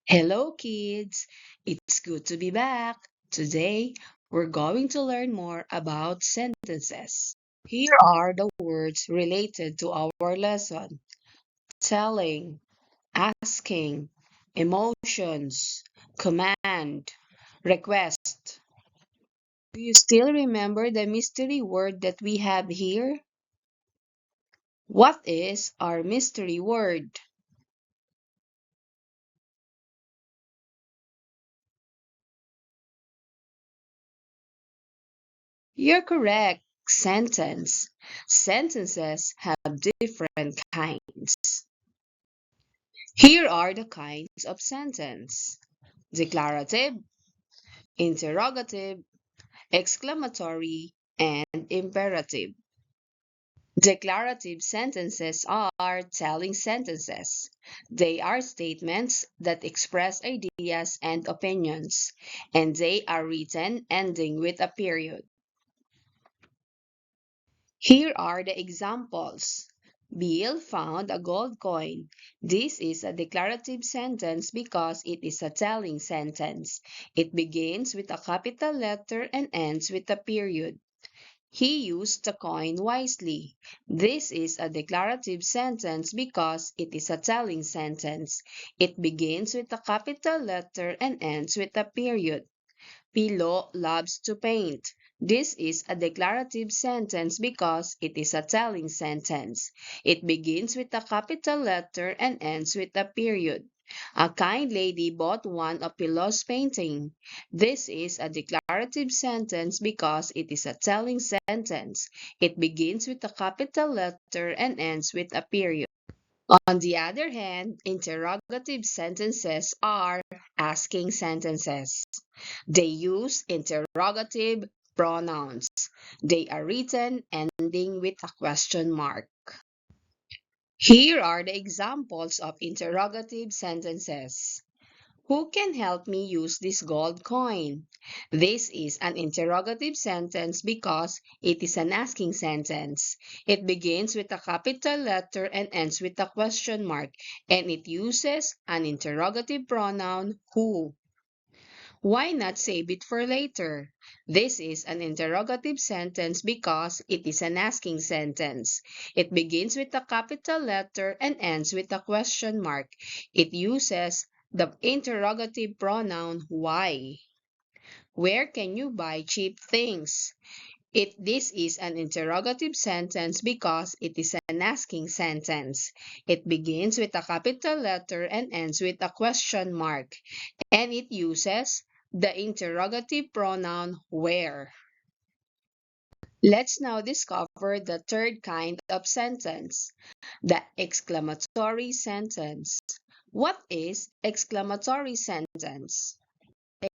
Hello, kids! It's good to be back. Today, we're going to learn more about sentences. Here are the words related to our lesson: telling, asking, emotions, command, request. Do you still remember the mystery word that we have here? What is our mystery word? You're correct. Sentence. Sentences have different kinds. Here are the kinds of sentence: declarative, interrogative, exclamatory, and imperative. Declarative sentences are telling sentences. They are statements that express ideas and opinions, and they are written ending with a period. Here are the examples. Bill found a gold coin. This is a declarative sentence because it is a telling sentence. It begins with a capital letter and ends with a period. He used the coin wisely. This is a declarative sentence because it is a telling sentence. It begins with a capital letter and ends with a period. Pilo loves to paint. This is a declarative sentence because it is a telling sentence. It begins with a capital letter and ends with a period. A kind lady bought one of Pilo's painting. This is a declarative sentence because it is a telling sentence. It begins with a capital letter and ends with a period. On the other hand, interrogative sentences are asking sentences. They use interrogative pronouns. They are written ending with a question mark. Here are the examples of interrogative sentences. Who can help me use this gold coin? This is an interrogative sentence because it is an asking sentence. It begins with a capital letter and ends with a question mark, and it uses an interrogative pronoun who. Why not save it for later? This is an interrogative sentence because it is an asking sentence. It begins with a capital letter and ends with a question mark. It uses the interrogative pronoun why. Where can you buy cheap things? This is an interrogative sentence because it is an asking sentence. It begins with a capital letter and ends with a question mark, and it uses the interrogative pronoun where. Let's now discover the third kind of sentence, the exclamatory sentence. What is exclamatory sentence?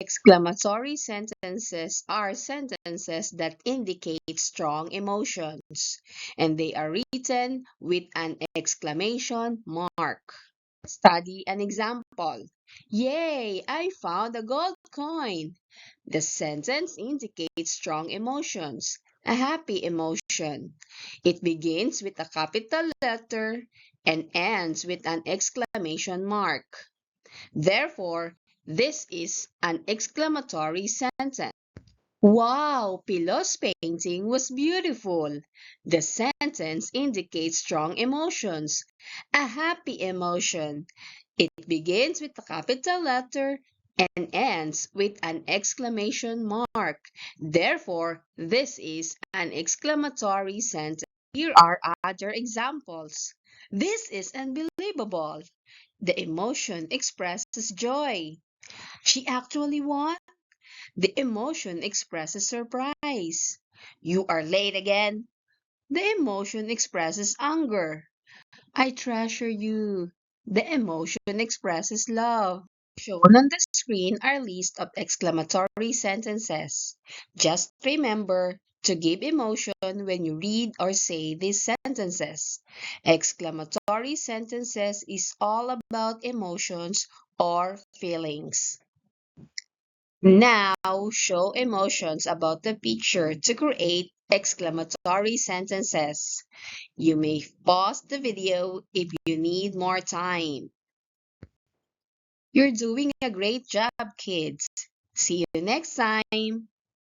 Exclamatory sentences are sentences that indicate strong emotions, and they are written with an exclamation mark. Study an example. Yay, I found a gold coin. The sentence indicates strong emotions, a happy emotion. It begins with a capital letter and ends with an exclamation mark. Therefore, this is an exclamatory sentence. Wow, Pilo's painting was beautiful. The sentence indicates strong emotions, a happy emotion. It begins with a capital letter and ends with an exclamation mark. Therefore, this is an exclamatory sentence. Here are other examples. This is unbelievable. The emotion expresses joy. She actually won. The emotion expresses surprise. You are late again. The emotion expresses anger. I treasure you. The emotion expresses love. Shown on the screen are list of exclamatory sentences. Just remember to give emotion when you read or say these sentences. Exclamatory sentences is all about emotions or feelings. Now, show emotions about the picture to create exclamatory sentences. You may pause the video if you need more time. You're doing a great job, kids. See you next time.